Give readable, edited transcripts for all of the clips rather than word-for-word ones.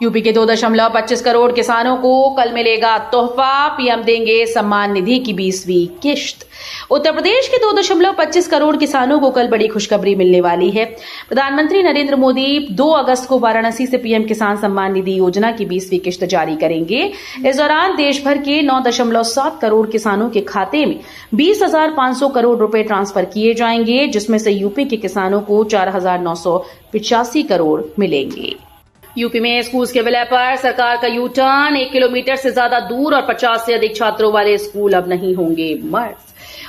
UP के 2.25 करोड़ किसानों को कल मिलेगा तोहफा, पीएम देंगे सम्मान निधि की 20वीं किश्त। उत्तर प्रदेश के 2.25 करोड़ किसानों को कल बड़ी खुशखबरी मिलने वाली है। प्रधानमंत्री नरेंद्र मोदी 2 अगस्त को वाराणसी से पीएम किसान सम्मान निधि योजना की 20वीं किश्त जारी करेंगे। इस दौरान देश भर के 9.7 करोड़ किसानों के खाते में 20,500 करोड़ रुपए ट्रांसफर किए जाएंगे, जिसमें से यूपी के किसानों को 4,985 करोड़ मिलेंगे। यूपी में स्कूल्स के विलय पर सरकार का यू टर्न, 1 किलोमीटर से ज्यादा दूर और 50 से अधिक छात्रों वाले स्कूल अब नहीं होंगे मर्ज।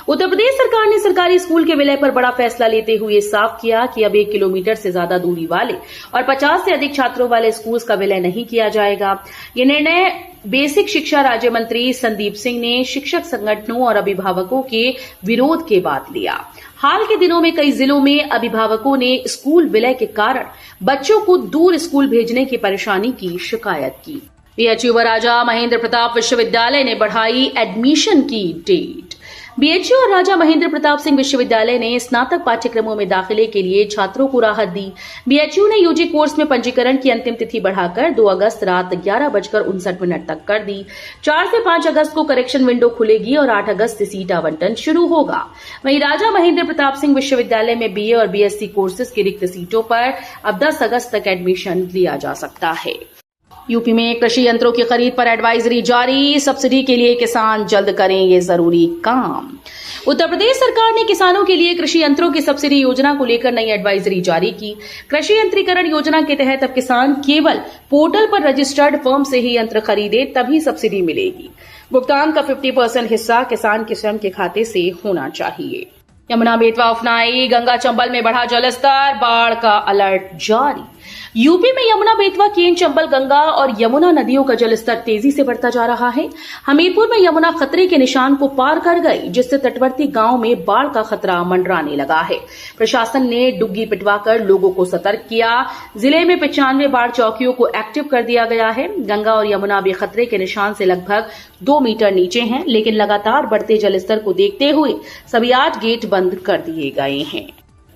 उत्तर प्रदेश सरकार ने सरकारी स्कूल के विलय पर बड़ा फैसला लेते हुए साफ किया कि अब 1 किलोमीटर से ज्यादा दूरी वाले और 50 से अधिक छात्रों वाले स्कूल्स का विलय नहीं किया जाएगा। ये निर्णय बेसिक शिक्षा राज्य मंत्री संदीप सिंह ने शिक्षक संगठनों और अभिभावकों के विरोध के बाद लिया। हाल के दिनों में कई जिलों में अभिभावकों ने स्कूल विलय के कारण बच्चों को दूर स्कूल भेजने की परेशानी की शिकायत की। बीएचयू व राजा महेंद्र प्रताप विश्वविद्यालय ने बढ़ाई एडमिशन की डेट। बीएचयू और राजा महेंद्र प्रताप सिंह विश्वविद्यालय ने स्नातक पाठ्यक्रमों में दाखिले के लिए छात्रों को राहत दी। बीएचयू ने यूजी कोर्स में पंजीकरण की अंतिम तिथि बढ़ाकर 2 अगस्त रात 11:59 तक कर दी। 4 से 5 अगस्त को करेक्शन विंडो खुलेगी और 8 अगस्त से सीट आवंटन शुरू होगा। वहीं राजा महेंद्र प्रताप सिंह विश्वविद्यालय में बीए और बीएससी कोर्सेज की रिक्त सीटों पर अब 10 अगस्त तक एडमिशन लिया जा सकता है। यूपी में कृषि यंत्रों की खरीद पर एडवाइजरी जारी, सब्सिडी के लिए किसान जल्द करें ये जरूरी काम। उत्तर प्रदेश सरकार ने किसानों के लिए कृषि यंत्रों की सब्सिडी योजना को लेकर नई एडवाइजरी जारी की। कृषि यंत्रीकरण योजना के तहत अब किसान केवल पोर्टल पर रजिस्टर्ड फर्म से ही यंत्र खरीदे तभी सब्सिडी मिलेगी। भुगतान का 50% हिस्सा किसान के स्वयं के खाते से होना चाहिए। यमुना बेतवा उफनाई, गंगा चंबल में बढ़ा जलस्तर, बाढ़ का अलर्ट जारी। यूपी में यमुना बेतवा, केन, चंबल, गंगा और यमुना नदियों का जलस्तर तेजी से बढ़ता जा रहा है। हमीरपुर में यमुना खतरे के निशान को पार कर गई, जिससे तटवर्ती गांव में बाढ़ का खतरा मंडराने लगा है। प्रशासन ने डुग्गी पिटवाकर लोगों को सतर्क किया। जिले में 95 बाढ़ चौकियों को एक्टिव कर दिया गया है। गंगा और यमुना भी खतरे के निशान से लगभग 2 मीटर नीचे हैं, लेकिन लगातार बढ़ते जलस्तर को देखते हुए सभी 8 गेट बंद कर दिए गए हैं।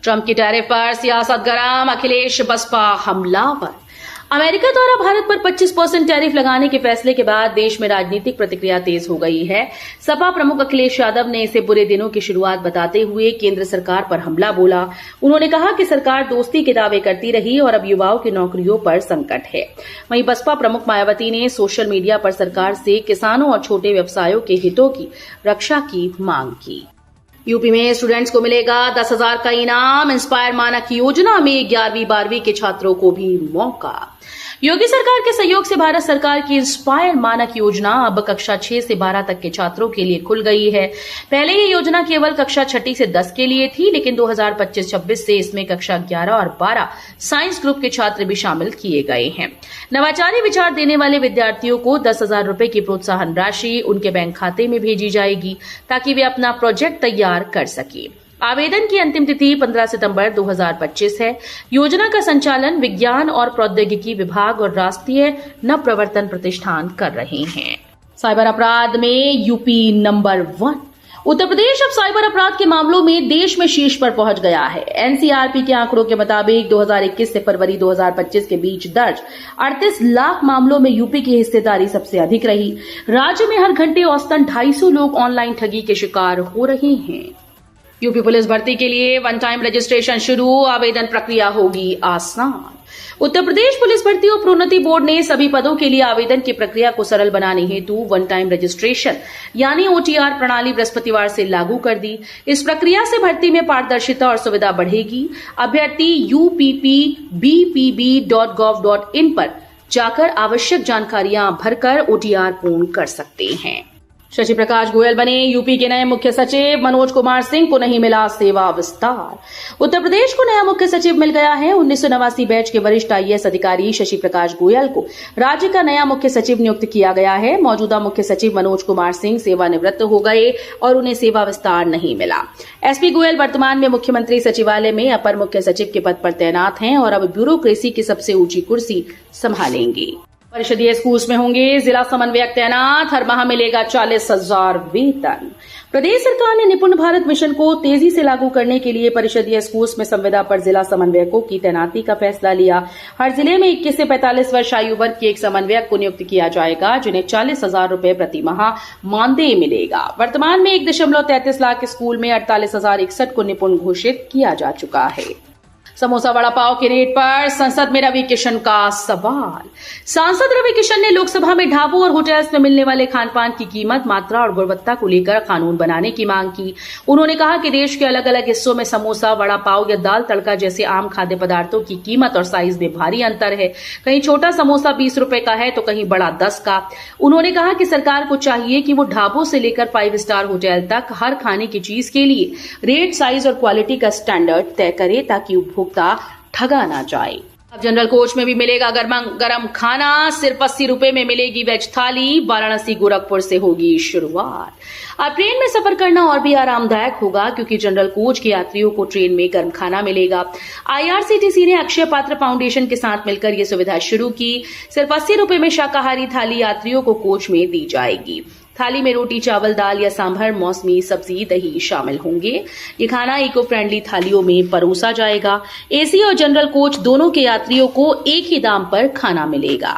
ट्रंप की टैरिफ पर सियासत गरम, अखिलेश बसपा हमलावर। अमेरिका द्वारा भारत पर 25% टैरिफ लगाने के फैसले के बाद देश में राजनीतिक प्रतिक्रिया तेज हो गई है। सपा प्रमुख अखिलेश यादव ने इसे बुरे दिनों की शुरुआत बताते हुए केंद्र सरकार पर हमला बोला। उन्होंने कहा कि सरकार दोस्ती के दावे करती रही और अब युवाओं की नौकरियों पर संकट है। वहीं बसपा प्रमुख मायावती ने सोशल मीडिया पर सरकार से किसानों और छोटे व्यवसायों के हितों की रक्षा की मांग की। यूपी में स्टूडेंट्स को मिलेगा 10,000 का इनाम। इंस्पायर मानक योजना में 11वीं 12वीं के छात्रों को भी मौका। योगी सरकार के सहयोग से भारत सरकार की इंस्पायर मानक योजना अब कक्षा 6 से 12 तक के छात्रों के लिए खुल गई है। पहले ये योजना केवल कक्षा 6 से 10 के लिए थी, लेकिन 2025-26 से इसमें कक्षा 11 और 12 साइंस ग्रुप के छात्र भी शामिल किए गए हैं। नवाचारी विचार देने वाले विद्यार्थियों को 10,000 रुपए की प्रोत्साहन राशि उनके बैंक खाते में भेजी जाएगी, ताकि वे अपना प्रोजेक्ट तैयार कर सके। आवेदन की अंतिम तिथि 15 सितंबर 2025 है। योजना का संचालन विज्ञान और प्रौद्योगिकी विभाग और राष्ट्रीय नवप्रवर्तन प्रतिष्ठान कर रहे हैं। साइबर अपराध में यूपी नंबर 1। उत्तर प्रदेश अब साइबर अपराध के मामलों में देश में शीर्ष पर पहुंच गया है। एनसीआरपी के आंकड़ों के मुताबिक 2021 से फरवरी 2025 के बीच दर्ज 38 लाख मामलों में यूपी की हिस्सेदारी सबसे अधिक रही। राज्य में हर घंटे औसतन 250 लोग ऑनलाइन ठगी के शिकार हो रहे हैं। यूपी पुलिस भर्ती के लिए 1 टाइम रजिस्ट्रेशन शुरू, आवेदन प्रक्रिया होगी आसान। उत्तर प्रदेश पुलिस भर्ती और प्रोन्नति बोर्ड ने सभी पदों के लिए आवेदन की प्रक्रिया को सरल बनाने हेतु 1 टाइम रजिस्ट्रेशन यानी ओटीआर प्रणाली बृहस्पतिवार से लागू कर दी। इस प्रक्रिया से भर्ती में पारदर्शिता और सुविधा बढ़ेगी। अभ्यर्थी uppbpb.gov.in पर जाकर आवश्यक जानकारियां भरकर ओटीआर पूर्ण कर सकते हैं। शशि प्रकाश गोयल बने यूपी के नए मुख्य सचिव। मनोज कुमार सिंह को नहीं मिला सेवा विस्तार। उत्तर प्रदेश को नया मुख्य सचिव मिल गया है। 1989 बैच के वरिष्ठ आईएएस अधिकारी शशि प्रकाश गोयल को राज्य का नया मुख्य सचिव नियुक्त किया गया है। मौजूदा मुख्य सचिव मनोज कुमार सिंह सेवानिवृत्त हो गए और उन्हें सेवा विस्तार नहीं मिला। एसपी गोयल वर्तमान में मुख्यमंत्री सचिवालय में अपर मुख्य सचिव के पद पर तैनात हैं और अब ब्यूरोक्रेसी की सबसे ऊंची कुर्सी संभालेंगे। परिषदीय स्कूल में होंगे जिला समन्वयक तैनात, हर माह मिलेगा 40,000 वेतन। प्रदेश सरकार ने निपुण भारत मिशन को तेजी से लागू करने के लिए परिषदीय स्कूल में संविदा पर जिला समन्वयकों की तैनाती का फैसला लिया। हर जिले में 21 से 45 वर्ष आयु वर्ग के एक समन्वयक को नियुक्त किया जाएगा, जिन्हें 40,000 रूपये प्रति माह मानदेय मिलेगा। वर्तमान में 1.33 लाख स्कूल में 48,061 को निपुण घोषित किया जा चुका है। समोसा वड़ा पाव के रेट पर संसद में रवि किशन का सवाल। सांसद रवि किशन ने लोकसभा में ढाबों और होटल्स में मिलने वाले खान पान की कीमत, मात्रा और गुणवत्ता को लेकर कानून बनाने की मांग की। उन्होंने कहा कि देश के अलग अलग हिस्सों में समोसा, वड़ा पाव या दाल तड़का जैसे आम खाद्य पदार्थों की कीमत और साइज में भारी अंतर है। कहीं छोटा समोसा 20 रुपए का है तो कहीं बड़ा 10 का। उन्होंने कहा कि सरकार को चाहिए कि वो ढाबों से लेकर 5 स्टार होटल तक हर खाने की चीज के लिए रेट, साइज और क्वालिटी का स्टैंडर्ड तय करे, ताकि उपभोक्ता ठगा ना जाए। अब जनरल कोच में भी मिलेगा गरम खाना, सिर्फ 80 रुपए में मिलेगी वेज थाली। वाराणसी गोरखपुर से होगी शुरुआत। अब ट्रेन में सफर करना और भी आरामदायक होगा, क्योंकि जनरल कोच के यात्रियों को ट्रेन में गर्म खाना मिलेगा। IRCTC ने अक्षय पात्र फाउंडेशन के साथ मिलकर ये सुविधा शुरू की। सिर्फ 80 रुपए में शाकाहारी थाली यात्रियों को कोच में दी जाएगी। थाली में रोटी, चावल, दाल या सांभर, मौसमी सब्जी, दही शामिल होंगे। ये खाना इको फ्रेंडली थालियों में परोसा जाएगा। एसी और जनरल कोच दोनों के यात्रियों को एक ही दाम पर खाना मिलेगा।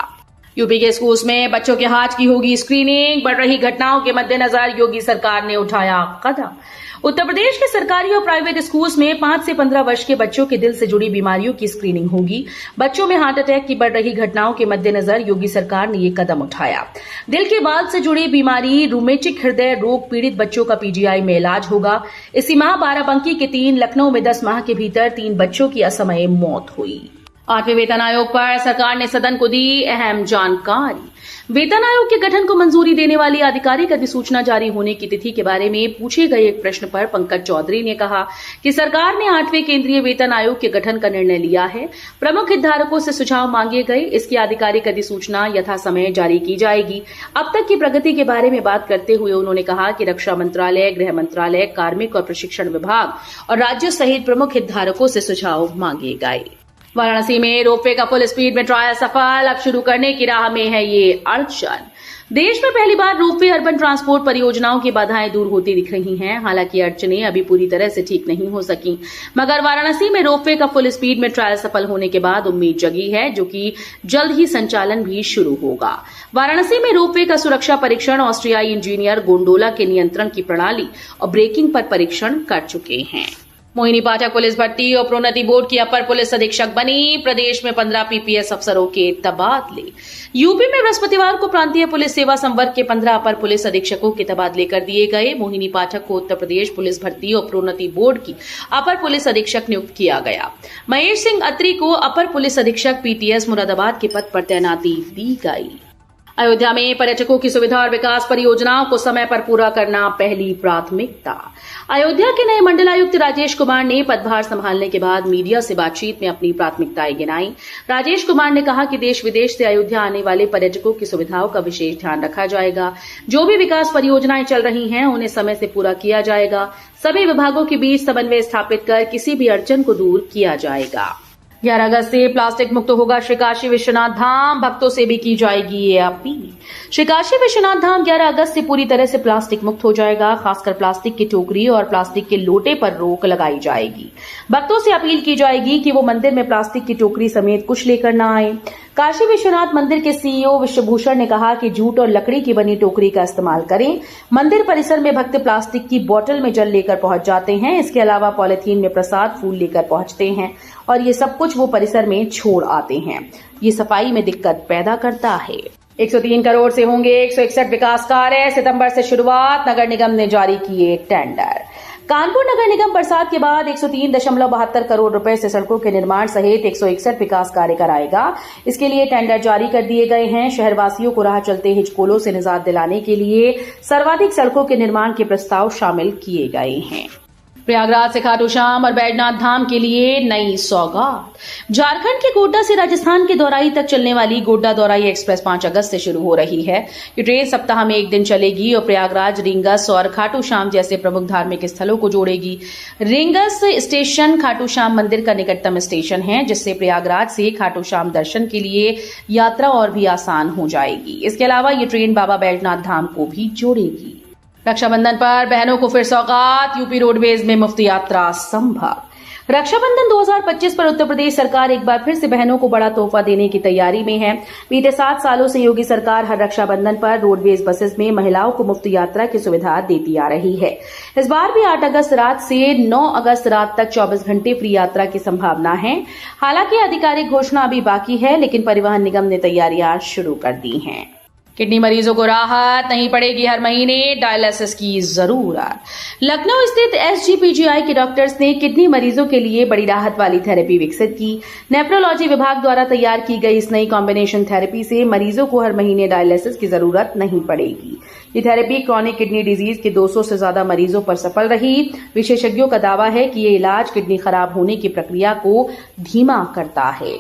यूपी के स्कूल्स में बच्चों के हाथ की होगी स्क्रीनिंग। बढ़ रही घटनाओं के मद्देनजर योगी सरकार ने उठाया कदम। उत्तर प्रदेश के सरकारी और प्राइवेट स्कूल्स में 5 से 15 वर्ष के बच्चों के दिल से जुड़ी बीमारियों की स्क्रीनिंग होगी। बच्चों में हार्ट अटैक की बढ़ रही घटनाओं के मद्देनजर योगी सरकार ने ये कदम उठाया। दिल के बाल से जुड़ी बीमारी, रूमेटिक हृदय रोग पीड़ित बच्चों का PGI में इलाज होगा। इसी माह बाराबंकी के 3, लखनऊ में 10 माह के भीतर 3 बच्चों की असमय मौत हुई। 8वें वेतन आयोग पर सरकार ने सदन को दी अहम जानकारी। वेतन आयोग के गठन को मंजूरी देने वाली आधिकारिक अधिसूचना जारी होने की तिथि के बारे में पूछे गए एक प्रश्न पर पंकज चौधरी ने कहा कि सरकार ने 8वें केंद्रीय वेतन आयोग के गठन का निर्णय लिया है। प्रमुख हितधारकों से सुझाव मांगे गए। इसकी आधिकारिक अधिसूचना यथा समय जारी की जाएगी। अब तक की प्रगति के बारे में बात करते हुए उन्होंने कहा कि रक्षा मंत्रालय, गृह मंत्रालय, कार्मिक और प्रशिक्षण विभाग और राज्यों सहित प्रमुख हितधारकों से सुझाव मांगे गए। वाराणसी में रोपवे का फुल स्पीड में ट्रायल सफल। अब शुरू करने की राह में है ये अड़चन। देश में पहली बार रोपवे अर्बन ट्रांसपोर्ट परियोजनाओं की बाधाएं दूर होती दिख रही हैं। हालांकि अड़चनें अभी पूरी तरह से ठीक नहीं हो सकी, मगर वाराणसी में रोपवे का फुल स्पीड में ट्रायल सफल होने के बाद उम्मीद जगी है, जो कि जल्द ही संचालन भी शुरू होगा। वाराणसी में रोपवे का सुरक्षा परीक्षण ऑस्ट्रियाई इंजीनियर गोंडोला के नियंत्रण की प्रणाली और ब्रेकिंग पर परीक्षण कर चुके हैं। मोहिनी पाठक पुलिस भर्ती और प्रोन्नति बोर्ड की अपर पुलिस अधीक्षक बनी। प्रदेश में 15 PPS अफसरों के तबादले। यूपी में बृहस्पतिवार को प्रांतीय पुलिस सेवा संवर्ग के 15 अपर पुलिस अधीक्षकों के तबादले कर दिए गए। मोहिनी पाठक को उत्तर प्रदेश पुलिस भर्ती और प्रोन्नति बोर्ड की अपर पुलिस अधीक्षक नियुक्त किया गया। महेश सिंह अत्री को अपर पुलिस अधीक्षक PTS मुरादाबाद के पद पर तैनाती दी गई। अयोध्या में पर्यटकों की सुविधा और विकास परियोजनाओं को समय पर पूरा करना पहली प्राथमिकता। अयोध्या के नए मंडलायुक्त राजेश कुमार ने पदभार संभालने के बाद मीडिया से बातचीत में अपनी प्राथमिकताएं गिनाई। राजेश कुमार ने कहा कि देश विदेश से अयोध्या आने वाले पर्यटकों की सुविधाओं का विशेष ध्यान रखा जाएगा। जो भी विकास परियोजनाएं चल रही हैं उन्हें समय से पूरा किया जाएगा। सभी विभागों के बीच समन्वय स्थापित कर किसी भी अड़चन को दूर किया जाएगा। 11 अगस्त से प्लास्टिक मुक्त होगा श्री काशी विश्वनाथ धाम। भक्तों से भी की जाएगी ये अपील। श्री काशी विश्वनाथ धाम 11 अगस्त से पूरी तरह से प्लास्टिक मुक्त हो जाएगा। खासकर प्लास्टिक की टोकरी और प्लास्टिक के लोटे पर रोक लगाई जाएगी। भक्तों से अपील की जाएगी कि वो मंदिर में प्लास्टिक की टोकरी समेत कुछ लेकर न आए। काशी विश्वनाथ मंदिर के CEO विश्वभूषण ने कहा कि जूट और लकड़ी की बनी टोकरी का इस्तेमाल करें। मंदिर परिसर में भक्त प्लास्टिक की बोतल में जल लेकर पहुंच जाते हैं। इसके अलावा पॉलिथीन में प्रसाद, फूल लेकर पहुंचते हैं और ये सब कुछ वो परिसर में छोड़ आते हैं। ये सफाई में दिक्कत पैदा करता है। 103 करोड़ से होंगे 161 विकास कार्य। सितंबर से शुरुआत। नगर निगम ने जारी किए टेंडर। कानपुर नगर निगम बरसात के बाद 103.72 करोड़ रुपए से सड़कों के निर्माण सहित 161 विकास कार्य कराएगा। इसके लिए टेंडर जारी कर दिए गए हैं। शहरवासियों को राह चलते हिचकोलों से निजात दिलाने के लिए सर्वाधिक सड़कों के निर्माण के प्रस्ताव शामिल किए गए हैं। प्रयागराज से खाटू श्याम और बैजनाथ धाम के लिए नई सौगात। झारखंड के गोड्डा से राजस्थान के दौराई तक चलने वाली गोड्डा दौराई एक्सप्रेस 5 अगस्त से शुरू हो रही है। ये ट्रेन सप्ताह में एक दिन चलेगी और प्रयागराज, रींगस और खाटू श्याम जैसे प्रमुख धार्मिक स्थलों को जोड़ेगी। रींगस स्टेशन खाटू श्याम मंदिर का निकटतम स्टेशन है, जिससे प्रयागराज से खाटू श्याम दर्शन के लिए यात्रा और भी आसान हो जाएगी। इसके अलावा ये ट्रेन बाबा बैजनाथ धाम को भी जोड़ेगी। रक्षाबंधन पर बहनों को फिर सौगात, यूपी रोडवेज में मुफ्त यात्रा संभव। रक्षाबंधन 2025 पर उत्तर प्रदेश सरकार एक बार फिर से बहनों को बड़ा तोहफा देने की तैयारी में है। बीते 7 सालों से योगी सरकार हर रक्षाबंधन पर रोडवेज बसेस में महिलाओं को मुफ्त यात्रा की सुविधा देती आ रही है। इस बार भी 8 अगस्त रात से 9 अगस्त रात तक 24 घंटे फ्री यात्रा की संभावना है। हालांकि आधिकारिक घोषणा अभी बाकी है, लेकिन परिवहन निगम ने तैयारियां शुरू कर दी हैं। किडनी मरीजों को राहत, नहीं पड़ेगी हर महीने डायलिसिस की जरूरत। लखनऊ स्थित SGPGI के डॉक्टर्स ने किडनी मरीजों के लिए बड़ी राहत वाली थेरेपी विकसित की। नेफ्रोलॉजी विभाग द्वारा तैयार की गई इस नई कॉम्बिनेशन थेरेपी से मरीजों को हर महीने डायलिसिस की जरूरत नहीं पड़ेगी। ये थेरेपी क्रॉनिक किडनी डिजीज के 200 से ज्यादा मरीजों पर सफल रही। विशेषज्ञों का दावा है कि ये इलाज किडनी खराब होने की प्रक्रिया को धीमा करता है।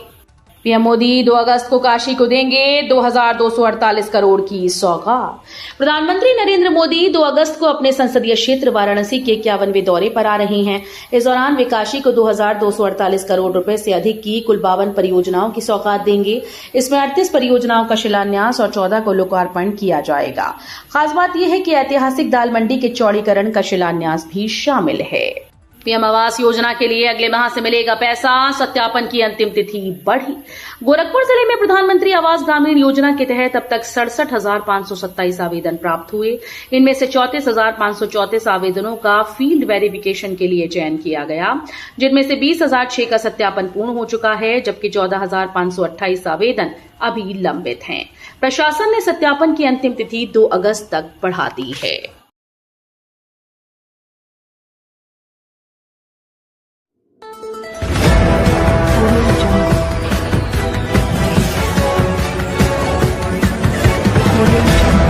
पीएम मोदी 2 अगस्त को काशी को देंगे 2248 करोड़ की सौगात। प्रधानमंत्री नरेंद्र मोदी 2 अगस्त को अपने संसदीय क्षेत्र वाराणसी के 51वें दौरे पर आ रहे हैं। इस दौरान वे काशी को 2248 करोड़ रुपए से अधिक की कुल 52 परियोजनाओं की सौगात देंगे। इसमें 38 परियोजनाओं का शिलान्यास और 14 को लोकार्पण किया जाएगा। खास बात यह है कि ऐतिहासिक दाल मंडी के चौड़ीकरण का शिलान्यास भी शामिल है। पीएम आवास योजना के लिए अगले माह से मिलेगा पैसा, सत्यापन की अंतिम तिथि बढ़ी। गोरखपुर जिले में प्रधानमंत्री आवास ग्रामीण योजना के तहत अब तक 67,527 आवेदन प्राप्त हुए। इनमें से 34,534 आवेदनों का फील्ड वेरिफिकेशन के लिए चयन किया गया, जिनमें से 20,006 का सत्यापन पूर्ण हो चुका है, जबकि 14,528 आवेदन अभी लंबित हैं। प्रशासन ने सत्यापन की अंतिम तिथि 2 अगस्त तक बढ़ा दी है। Audio Jungle.